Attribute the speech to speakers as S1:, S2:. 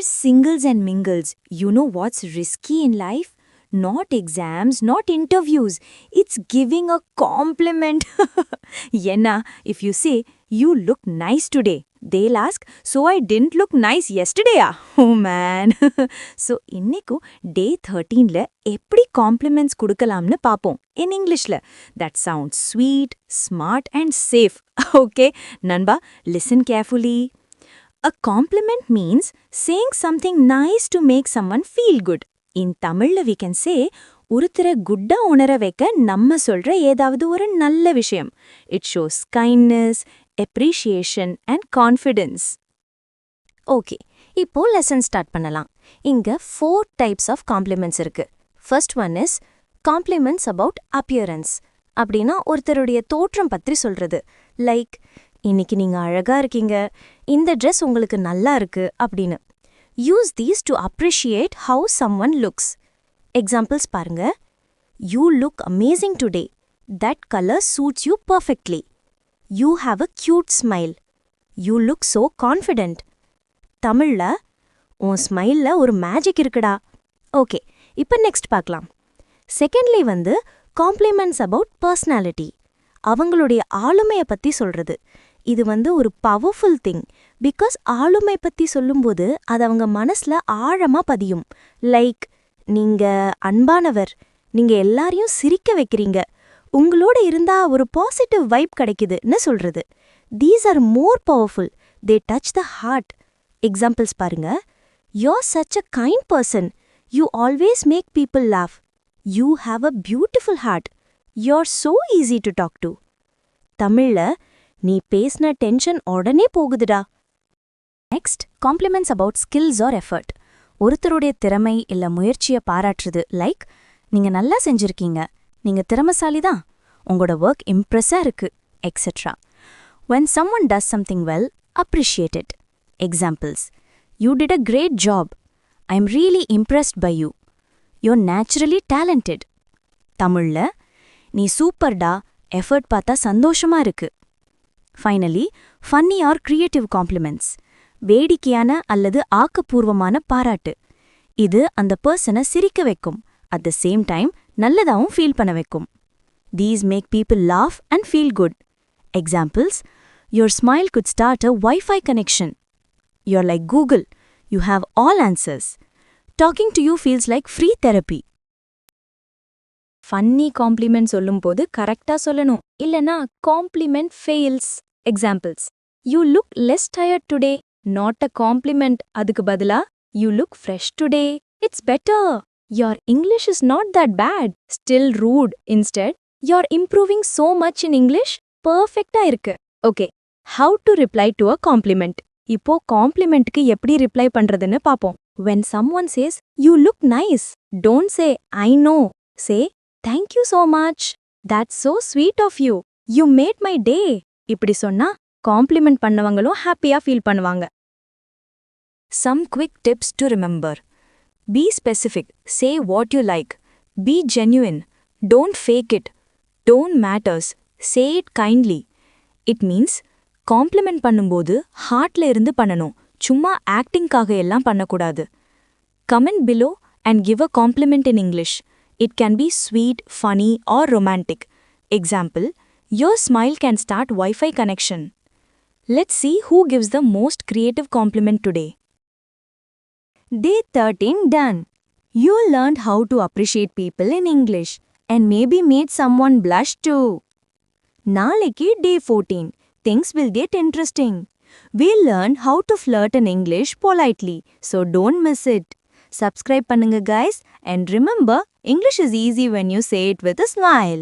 S1: singles and mingles. You know what's risky in life? Not exams, not interviews. It's giving a compliment. Yenna, if you say, you look nice today, they'll ask, so I didn't look nice yesterday? Oh man. So, இன்னைக்கு day 13ல எப்படி compliments குடுக்கலாம்னு பாப்போம். In Englishல. That sounds sweet, smart and safe. Okay, நண்பா, listen carefully. A compliment means saying something nice to make someone feel good. In Tamil, we can say, ஒருத்தரை குட்டா உணர வைக்க நம்ம சொல்ற ஏதாவது ஒரு நல்ல விஷயம். It shows kindness, appreciation and confidence.
S2: Okay, இப்போ lesson start பண்ணலாம். இங்க 4 types of compliments இருக்கு. First one is compliments about appearance. அப்படின்னா ஒருத்தருடைய தோற்றம் பற்றி சொல்றது. Like, இன்னைக்கு நீங்க அழகா இருக்கீங்க, இந்த ட்ரெஸ் உங்களுக்கு நல்லா இருக்கு அப்படின்னு. Use these to appreciate how someone looks. Examples பாருங்க. You look amazing today. That color suits you perfectly. You have a cute smile. You look so confident. தமிழ்ல உன் ஸ்மைல்ல ஒரு மேஜிக் இருக்குடா. ஓகே, இப்போ நெக்ஸ்ட் பார்க்கலாம். செகண்ட்லி வந்து compliments about personality. அவங்களுடைய ஆளுமையை பத்தி சொல்றது. இது வந்து ஒரு பவர்ஃபுல் திங். பிகாஸ் ஆளுமை பத்தி சொல்லும்போது அது அவங்க மனசுல ஆழமா பதியும். லைக், நீங்க அன்பானவர், நீங்க எல்லாரையும் சிரிக்க வைக்கிறீங்க, உங்களோட இருந்தா ஒரு பாசிட்டிவ் வைப் கிடைக்குதுன்னு சொல்றது. These are more powerful. They touch the heart. Examples பாருங்க. You're such a kind person. You always make people laugh. You have a beautiful heart. You're so easy to talk to. தமிழ்ல, நீ பேசின tension உடனே போகுதுடா. Next, compliments about skills or effort. ஒருத்தருடைய திறமை இல்ல முயற்சியை பாராட்டுறது. லைக், நீங்க நல்லா செஞ்சிருக்கீங்க, நீங்க திறமைசாலி தான், உங்களோட ஒர்க் இம்ப்ரெஸ்ஸா இருக்கு, etcetera. When someone does something well, appreciate it. Examples: You did a great job. I'm really impressed by you. You're naturally talented. தமிழ்ல, நீ சூப்பர்டா, எஃபர்ட் பார்த்தா சந்தோஷமா இருக்கு. Finally, funny or creative compliments. வேடிக்கையான அல்லது ஆக்கப்பூர்வமான பாராட்டு. இது அந்த பர்சனை சிரிக்க வைக்கும், அட் த சேம் டைம் நல்லதாவும் ஃபீல் பண்ண வைக்கும். These make people laugh and feel good. Examples: your smile good start a wifi connection. You're like Google, you have all answers. Talking to you feels like free therapy. Funny compliment சொல்லும்போது கரெக்டா சொல்லணும், இல்லனா compliment fails. Examples: you look less tired today. Not a compliment. அதுக்கு பதிலா, you look fresh today. It's better. Your English is not that bad. Still rude. Instead, you are improving so much in English. பர்ஃபெக்டா இருக்கு. Okay, how to reply to a compliment. இப்போ காம்ப்ளிமெண்ட்க்கு எப்படி reply பண்றதுன்னு பாப்போம். When someone says, you look nice, don't say, I know. Say, thank you so much. That's so sweet of you. You made my day. இப்படி சொன்னா complement பண்ணவங்களும் ஹாப்பியா feel பண்ணுவாங்க.
S1: Some quick tips to remember. Be specific. Say what you like. Be genuine. Don't fake it. Don't matters. Say it kindly. It means compliment பண்ணும்போது ஹார்ட்ல இருந்து பண்ணணும், சும்மா ஆக்டிங்காக எல்லாம் பண்ணக்கூடாது. Comment below and give a compliment in English. It can be sweet, funny or romantic. Example: Your smile can start Wi-Fi connection. Let's see who gives the most creative compliment today. Day 13 done. You learned how to appreciate people in English and maybe made someone blush too. நாளைக்கு day 14. Things will get interesting. We'll learn how to flirt in English politely, so don't miss it. Subscribe பண்ணுங்க guys, and remember, English is easy when you say it with a smile.